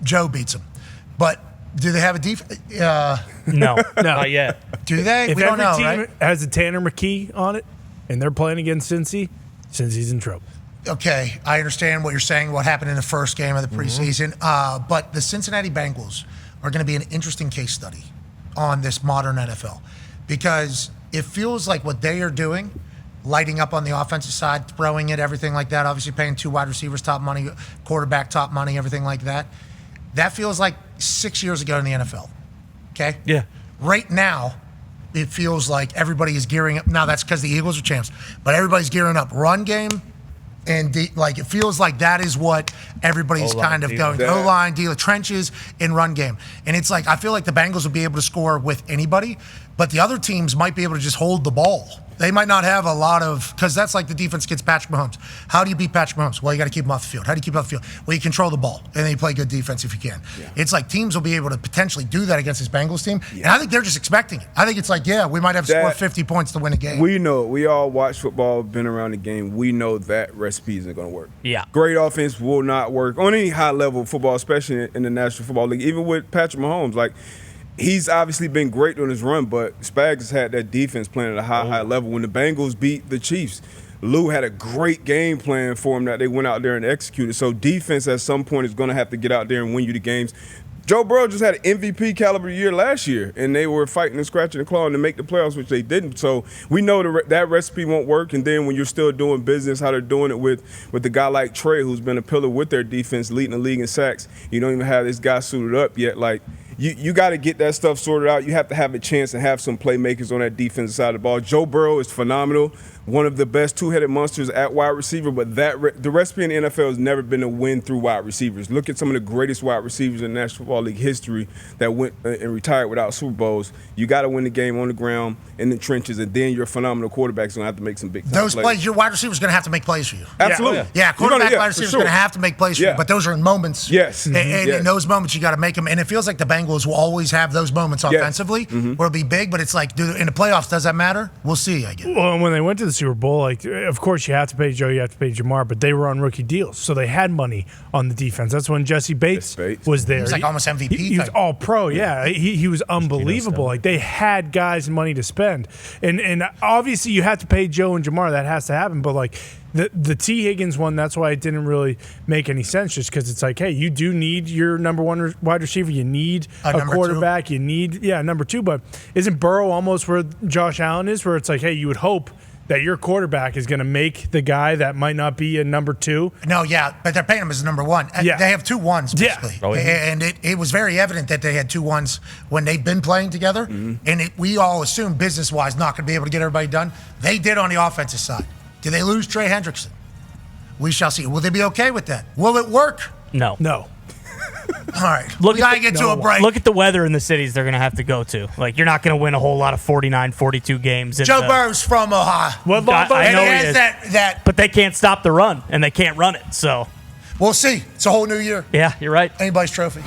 Joe beats them. But do they have a defense? No, not yet. Do they? If we don't know, every team right? has a Tanner McKee on it, and they're playing against Cincy, Cincy's in trouble. Okay, I understand what you're saying, what happened in the first game of the preseason. But the Cincinnati Bengals are going to be an interesting case study on this modern NFL because it feels like what they are doing, lighting up on the offensive side, throwing it, everything like that, obviously paying 2 wide receivers top money, quarterback top money, everything like that. That feels like 6 years ago in the NFL. Okay? Yeah. Right now, it feels like everybody is gearing up. Now, that's because the Eagles are champs, but everybody's gearing up. Run game, and it feels like that is what everybody's O-line, kind of D-line. going. O-line, deal trenches, and run game. And it's like, I feel like the Bengals will be able to score with anybody, but the other teams might be able to just hold the ball. They might not have a lot of, because that's like the defense against Patrick Mahomes. How do you beat Patrick Mahomes? Well, you got to keep him off the field. How do you keep him off the field? Well, you control the ball, and then you play good defense if you can. Yeah. It's like teams will be able to potentially do that against this Bengals team, and I think they're just expecting it. I think it's like, we might have to score 50 points to win a game. We know. We all watch football, been around the game. We know that recipe isn't going to work. Yeah. Great offense will not work on any high level of football, especially in the National Football League, even with Patrick Mahomes. Like, he's obviously been great on his run, but Spags has had that defense playing at a high level. When the Bengals beat the Chiefs, Lou had a great game plan for him that they went out there and executed. So defense at some point is going to have to get out there and win you the games. Joe Burrow just had an MVP caliber year last year, and they were fighting and scratching and clawing to make the playoffs, which they didn't. So we know that recipe won't work. And then when you're still doing business, how they're doing it with a guy like Trey, who's been a pillar with their defense, leading the league in sacks, you don't even have this guy suited up yet. Like, you got to get that stuff sorted out. You have to have a chance and have some playmakers on that defensive side of the ball. Joe Burrow is phenomenal, one of the best two-headed monsters at wide receiver, but the recipe in the NFL has never been to win through wide receivers. Look at some of the greatest wide receivers in National Football League history that went and retired without Super Bowls. You got to win the game on the ground, in the trenches, and then your phenomenal quarterback's going to have to make some big Those plays, your wide receiver's going to have to make plays for you. Absolutely. Yeah, quarterback wide receiver's going to have to make plays for you, but those are in moments. Yes. And in those moments, you got to make them. And it feels like the Bengals will always have those moments offensively where it'll be big, but it's like, in the playoffs, does that matter? We'll see, I guess. Well, when they went to the Super Bowl, like, of course you have to pay Joe, you have to pay Jamar, but they were on rookie deals, so they had money on the defense. That's when Jesse Bates was there. He was like almost MVP. He was all pro, yeah. He was unbelievable. Like, they had guys and money to spend. And obviously you have to pay Joe and Jamar. That has to happen, but like, the T. Higgins one, that's why it didn't really make any sense, just because it's like, hey, you do need your number one wide receiver. You need a quarterback. You need, number 2. But isn't Burrow almost where Josh Allen is, where it's like, hey, you would hope that your quarterback is going to make the guy that might not be a number 2? No, but they're paying him as a number 1. Yeah. They have 2 ones, basically. Yeah. And it was very evident that they had 2 ones when they've been playing together. Mm-hmm. And we all assume business-wise not going to be able to get everybody done. They did on the offensive side. Did they lose Trey Hendrickson? We shall see. Will they be okay with that? Will it work? No. All right. We got to get to a break. Look at the weather in the cities they're going to have to go to. Like, you're not going to win a whole lot of 49, 42 games. Joe Burrow's from Ohio. I know he is. That. But they can't stop the run, and they can't run it, so. We'll see. It's a whole new year. Yeah, you're right. Anybody's trophy.